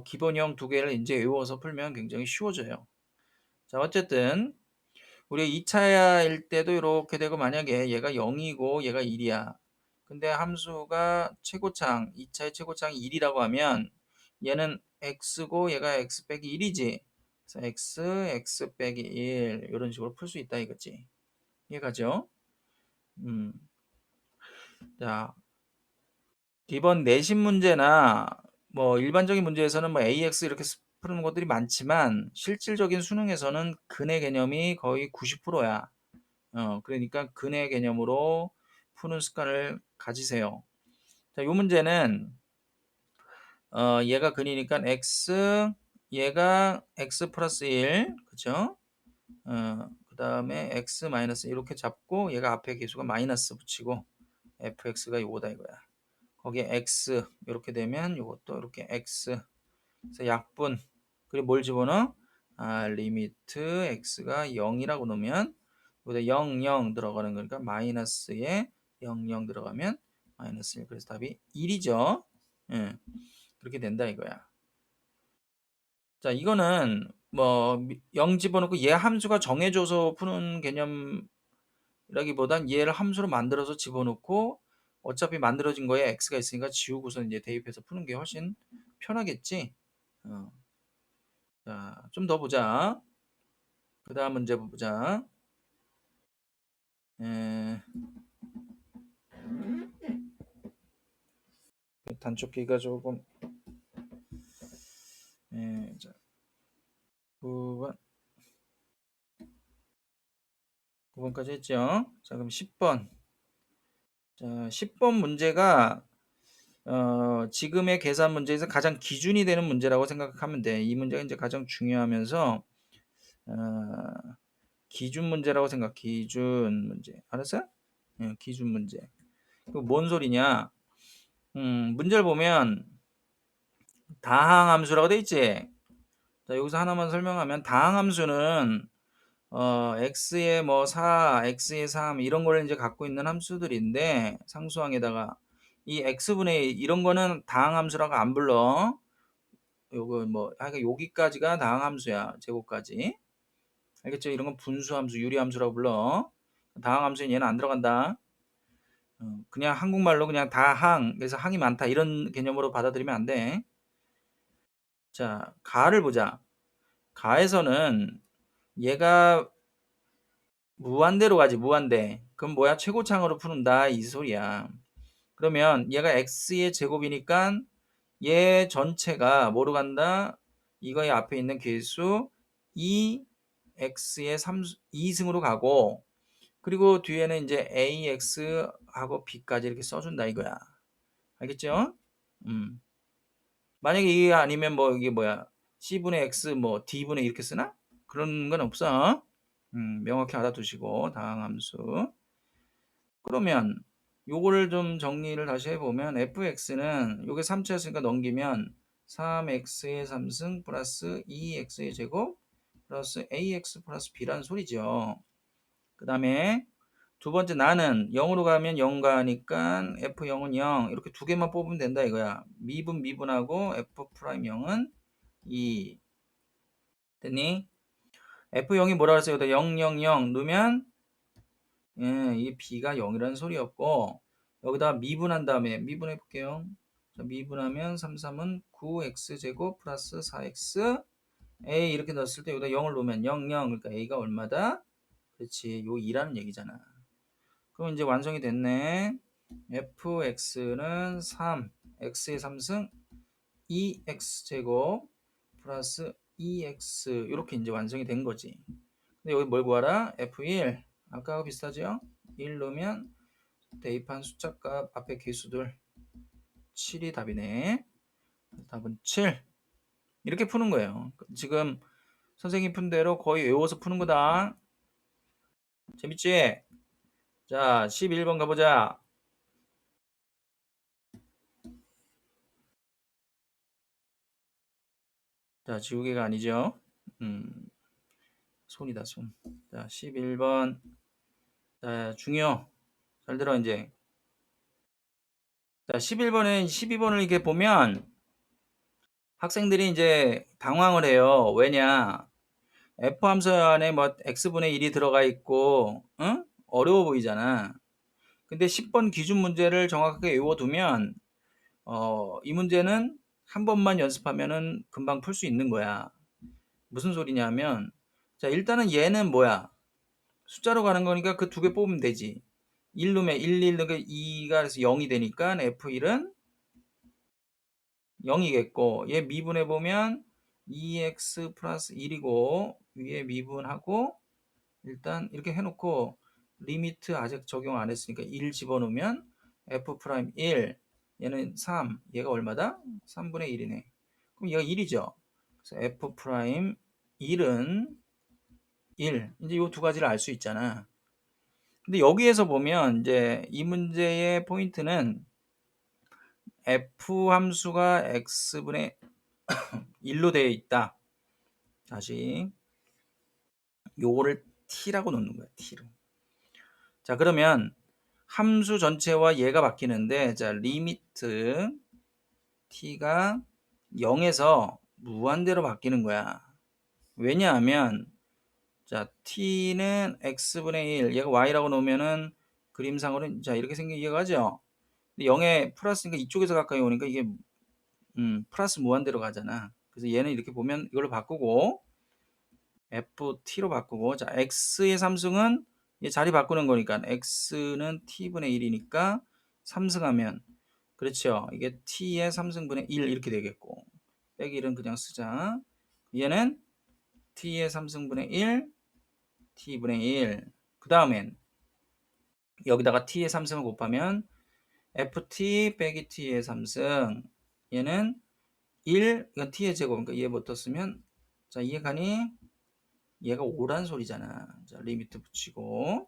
기본형 두 개를 이제 외워서 풀면 굉장히 쉬워져요. 자, 어쨌든 우리 2차일 때도 이렇게 되고 만약에 얘가 0이고 얘가 1이야. 근데 함수가 최고창, 2차의 최고창이 1이라고 하면 얘는 x고 얘가 x 빼기 1이지. 그래서 x 빼기 1 이런 식으로 풀 수 있다 이거지. 이해가죠? 음. 자, 이번 내신 문제나 뭐 일반적인 문제에서는 뭐 AX 이렇게 푸는 것들이 많지만 실질적인 수능에서는 근의 개념이 거의 90%야. 그러니까 근의 개념으로 푸는 습관을 가지세요. 자, 이 문제는 얘가 근이니까 x 얘가 x 플러스 1 그쵸? 그 다음에 x 마이너스 이렇게 잡고 얘가 앞에 개수가 마이너스 붙이고 fx가 요거다 이거야. 거기에 x 이렇게 되면 이것도 이렇게 x 그래서 약분 그리고 뭘 집어넣어? 리미트 x가 0이라고 놓으면 여기다 0, 0 들어가는 거니까 마이너스에 0, 0 들어가면 마이너스 1. 그래서 답이 1이죠. 예. 그렇게 된다 이거야. 자, 이거는 뭐 0 집어넣고 얘 함수가 정해져서 푸는 개념이라기보단 얘를 함수로 만들어서 집어넣고 어차피 만들어진 거에 x가 있으니까 지우고서 이제 대입해서 푸는 게 훨씬 편하겠지. 자, 좀 더 보자. 그 다음 문제 보자. 단축키가 조금 자, 9번 9번까지 했죠. 자, 그럼 10번. 자, 10번 문제가 지금의 계산 문제에서 가장 기준이 되는 문제라고 생각하면 돼. 이 문제가 이제 가장 중요하면서 어, 기준 문제라고 생각. 기준 문제. 알았어? 기준 문제. 그 뭔 소리냐? 문제를 보면 다항함수라고 돼 있지. 자, 여기서 하나만 설명하면 다항함수는 x의 뭐 4, x의 3 이런 거를 이제 갖고 있는 함수들인데 상수항에다가 이 x분의 1 이런 거는 다항함수라고 안 불러. 요거 뭐 하여간 여기까지가 다항함수야. 제곱까지. 알겠죠? 이런 건 분수함수, 유리함수라고 불러. 다항함수는 얘는 안 들어간다. 그냥 한국말로 그냥 다항, 그래서 항이 많다 이런 개념으로 받아들이면 안 돼. 자, 가를 보자. 가에서는 얘가 무한대로 가지, 무한대. 그럼 뭐야? 최고창으로 푸는다 이 소리야. 그러면 얘가 x의 제곱이니까 얘 전체가 뭐로 간다? 이거의 앞에 있는 개수 2x의 2승으로 가고, 그리고 뒤에는 이제 ax하고 b까지 이렇게 써준다 이거야. 알겠죠? 음. 만약에 이게 아니면 뭐 이게 뭐야? c분의 x 뭐 d분의 이렇게 쓰나? 그런 건 없어. 명확히 알아두시고 다항함수. 그러면 요거를 좀 정리를 다시 해보면 fx는 요게 3차였으니까 넘기면 3x의 3승 플러스 2x의 제곱 플러스 ax 플러스 b란 소리죠. 그 다음에 두 번째 나는 0으로 가면 0 가니까 f0은 0 이렇게 두 개만 뽑으면 된다 이거야. 미분하고 f'0은 2 됐니? f0이 뭐라 그랬어요? 여기다 0, 0, 0 넣으면 이게 b가 0이라는 소리였고 여기다 미분한 다음에 미분해 볼게요. 자, 미분하면 3, 3은 9x제곱 플러스 4x a 이렇게 넣었을 때 여기다 0을 놓으면 0, 0 그러니까 a가 얼마다? 그렇지 요 2라는 얘기잖아. 그럼 이제 완성이 됐네. fx는 3 x의 3승 2x제곱 플러스 2x 이렇게 이제 완성이 된 거지. 근데 여기 뭘 구하라? f1 아까하고 비슷하죠? 1 넣으면 대입한 숫자값 앞에 개수들 7이 답이네. 답은 7 이렇게 푸는 거예요. 지금 선생님 푼 대로 거의 외워서 푸는 거다. 재밌지? 자 11번 가보자. 자 지우개가 아니죠. 손이다 손. 자 11번 자 중요 잘 들어 이제. 자 11번에 12번을 이렇게 보면 학생들이 이제 당황을 해요. 왜냐 f 함수 안에 뭐 x분의 1이 들어가 있고 응? 어려워 보이잖아. 근데 10번 기준 문제를 정확하게 외워두면 이 문제는 한 번만 연습하면은 금방 풀 수 있는 거야. 무슨 소리냐면 자 일단은 얘는 뭐야? 숫자로 가는 거니까 그 두 개 뽑으면 되지. 1 넣으면 1 넣으면 2가 그래서 0이 되니까 f1은 0이겠고 얘 미분해 보면 2x 플러스 1이고 위에 미분하고 일단 이렇게 해놓고 리미트 아직 적용 안 했으니까 1 집어넣으면 f'1 얘는 3 얘가 얼마다? 3분의 1이네. 그럼 얘가 1이죠. 그래서 f'1은 1 이제 이 두 가지를 알 수 있잖아. 근데 여기에서 보면 이제 이 문제의 포인트는 f 함수가 x분의 1로 되어 있다. 다시 요거를 t라고 놓는 거야. t로. 자 그러면 함수 전체와 얘가 바뀌는데, 자, 리미트 t가 0에서 무한대로 바뀌는 거야. 왜냐하면 자, t는 x분의 1, 얘가 y라고 놓으면은 그림상으로는 자, 이렇게 생긴 이해가 가죠? 근데 0에 플러스니까 이쪽에서 가까이 오니까 이게 플러스 무한대로 가잖아. 그래서 얘는 이렇게 보면 이걸로 바꾸고 ft로 바꾸고, 자, x의 삼승은 얘 자리 바꾸는 거니까 x는 t분의 1이니까 삼승하면, 그렇죠, 이게 t의 3승분의 1 이렇게 되겠고, 빼기 1은 그냥 쓰자. 얘는 t의 3승분의 1 t분의 1. 그 다음엔 여기다가 t의 3승을 곱하면 ft 빼기 t의 3승, 얘는 1, 이건 t의 제곱, 그러니까 얘 못 떴으면, 자, 이해가니? 얘가 5란 소리잖아. 자, 리미트 붙이고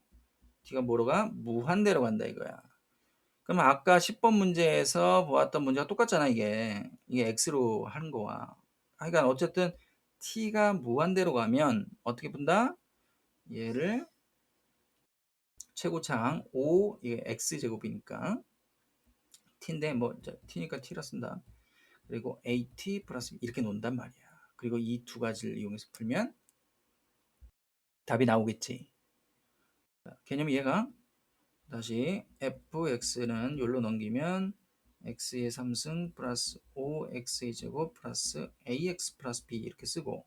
t가 뭐로 가? 무한대로 간다 이거야. 그럼 아까 10번 문제에서 보았던 문제가 똑같잖아. 이게 x로 하는 거와. 그러니까 어쨌든 t가 무한대로 가면 어떻게 푼다? 얘를 최고창 5, 이게 x제곱이니까 t인데, 뭐 t니까 t라 쓴다. 그리고 at 플러스 이렇게 놓는단 말이야. 그리고 이 두 가지를 이용해서 풀면 답이 나오겠지. 자, 개념 이해가? 다시 fx는 여기로 넘기면 x의 3승 플러스 5x의 제곱 플러스 ax 플러스 b 이렇게 쓰고,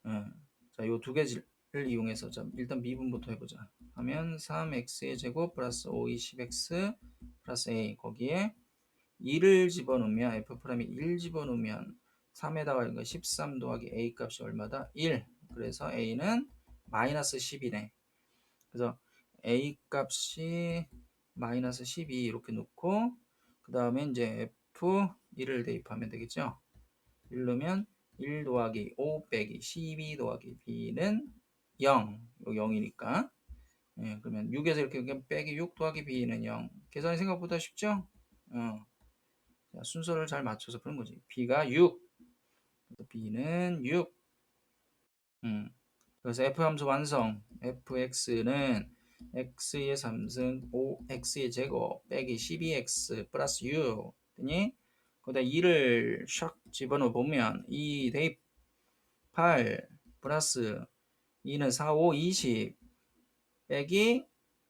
자, 요 두 개를 이용해서 자, 일단 미분부터 해보자. 하면 3x의 제곱 플러스 5, 20x 플러스 a, 거기에 2를 집어넣으면 f'이 1 집어넣으면 3에다가 13 더하기 a 값이 얼마다? 1. 그래서 a는 마이너스 10이네. 그래서 a 값이 마이너스 12 이렇게 놓고, 그 다음에 이제 f1을 대입하면 되겠죠. 1 넣으면 1 더하기 5 빼기 12 더하기 b는 0. 요 0이니까. 예, 그러면 6에서 이렇게 빼기 6 더하기 b는 0. 계산이 생각보다 쉽죠? 자, 순서를 잘 맞춰서 푸는 거지. b가 6. b는 6. 그래서 f 함수 완성. fx는 x의 3승 5x의 제곱 빼기 12x 플러스 6. 그랬더니 거기다 2를 샥 집어넣어 보면 2 대입 8 플러스 2는 4, 5, 20 빼기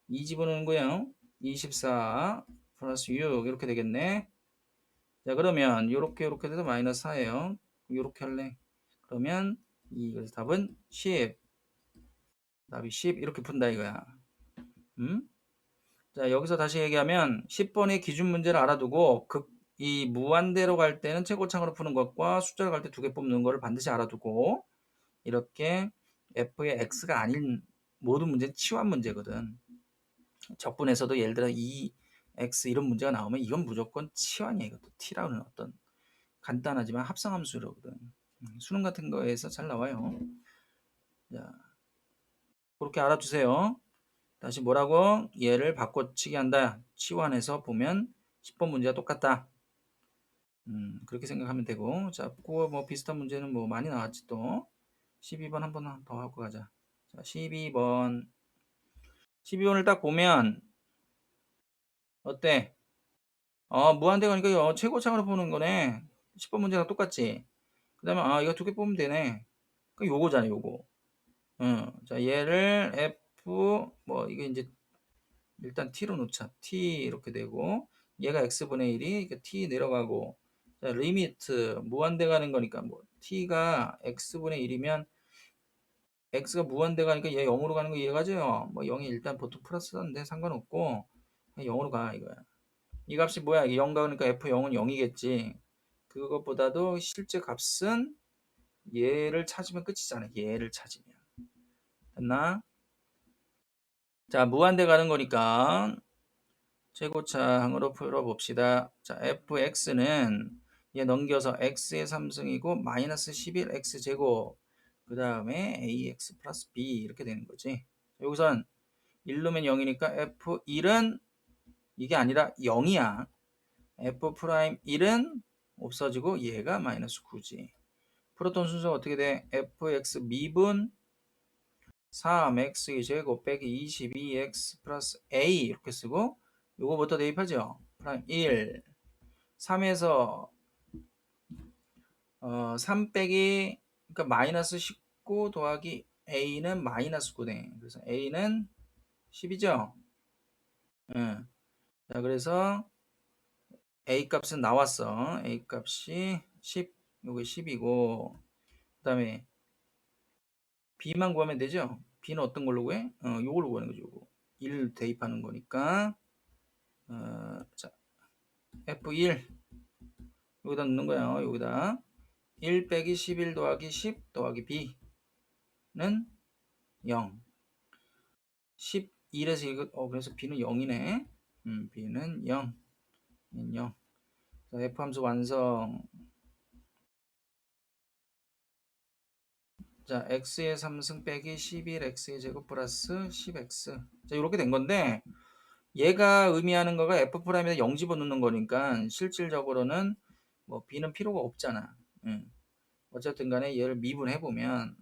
2 집어넣는 거예요. 24 플러스 6 이렇게 되겠네. 자, 그러면 요렇게 돼서 마이너스 4예요. 요렇게 할래. 그러면 그래서 답은 10. 답이 10 이렇게 푼다 이거야. 자, 여기서 다시 얘기하면 10번의 기준 문제를 알아두고 이 무한대로 갈 때는 최고창으로 푸는 것과 숫자를 갈 때 두 개 뽑는 거를 반드시 알아두고, 이렇게 f의 x가 아닌 모든 문제는 치환 문제거든. 적분에서도 예를 들어 2x 이런 문제가 나오면 이건 무조건 치환이야. 이것도 t라는 어떤 간단하지만 합성함수로거든. 수능 같은 거에서 잘 나와요. 자, 그렇게 알아두세요. 다시 뭐라고? 얘를 바꿔치기 한다. 치환해서 보면 10번 문제와 똑같다. 그렇게 생각하면 되고, 자, 그거 뭐 비슷한 문제는 뭐 많이 나왔지 또. 12번 한 번 더 하고 가자. 자, 12번. 12번을 딱 보면 어때? 무한대 가니까 최고창으로 보는 거네. 10번 문제랑 똑같지? 그 다음에 이거 두 개 뽑으면 되네. 그 요거잖아, 요거. 자, 얘를 f 뭐 이게 이제 일단 t로 놓자. t 이렇게 되고, 얘가 x분의 1이 t 내려가고, 자, 리미트 무한대 가는 거니까 뭐 t가 x분의 1이면 x가 무한대 가니까 얘 0으로 가는 거 이해가죠? 뭐 0이 일단 보통 플러스인데 상관없고 그냥 0으로 가 이거야. 이 값이 뭐야? 이게 0 가니까 f0은 0이겠지. 그것보다도 실제 값은 얘를 찾으면 끝이잖아. 얘를 찾으면. 됐나? 자, 무한대 가는 거니까 최고차항으로 풀어봅시다. 자, fx는 얘 넘겨서 x의 3승이고 마이너스 11 x제곱, 그 다음에 ax 플러스 b 이렇게 되는 거지. 여기선 1 넣으면 0이니까 f1은 이게 아니라 0이야. f'1은 없어지고 얘가 마이너스 9지. 풀었던 순서가 어떻게 돼? fx 미분 3x 제곱 빼기 22x 플러스 a 이렇게 쓰고 요거부터 대입하죠. 프라임 1 3에서 3 빼기 그러니까 마이너스 19 더하기 a는 마이너스 9네. 그래서 a는 10이죠. 예. 자, 그래서 a 값은 나왔어. a 값이 10, 요게 10이고 그다음에 b만 구하면 되죠. b는 어떤 걸로 구해? 요걸로 구하는 거죠. 요거. 1 대입하는 거니까 자, f1 여기다 넣는 거야. 여기다 1 빼기 11 더하기 10 더하기 b는 0. 11에서 이거 그래서 b는 0이네. b는 0. 0. 자, f 함수 완성. 자, x의 3승 빼기 11x의 제곱 플러스 10x. 자, 이렇게 된 건데 얘가 의미하는 거가 f'에다 0 집어넣는 거니까 실질적으로는 뭐 b는 필요가 없잖아. 어쨌든 간에 얘를 미분해 보면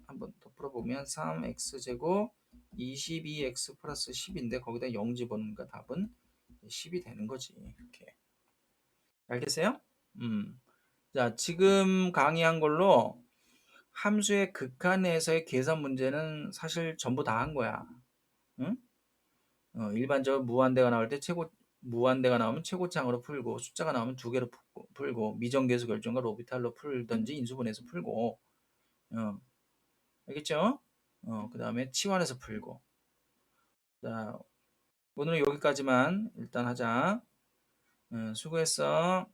한번 더 풀어보면 3x 제곱 22x 플러스 10인데 거기다 0 집어넣으니까 답은 10이 되는 거지. 이렇게. 알겠어요? 자, 지금 강의한 걸로 함수의 극한에서의 계산 문제는 사실 전부 다 한 거야. 응? 일반적으로 무한대가 나올 때 무한대가 나오면 최고창으로 풀고 숫자가 나오면 두 개로 풀고 미정계수 결정과 로피탈로 풀든지 인수분해서 풀고 알겠죠? 그 다음에 치환해서 풀고. 자, 오늘은 여기까지만 일단 하자. 수고했어.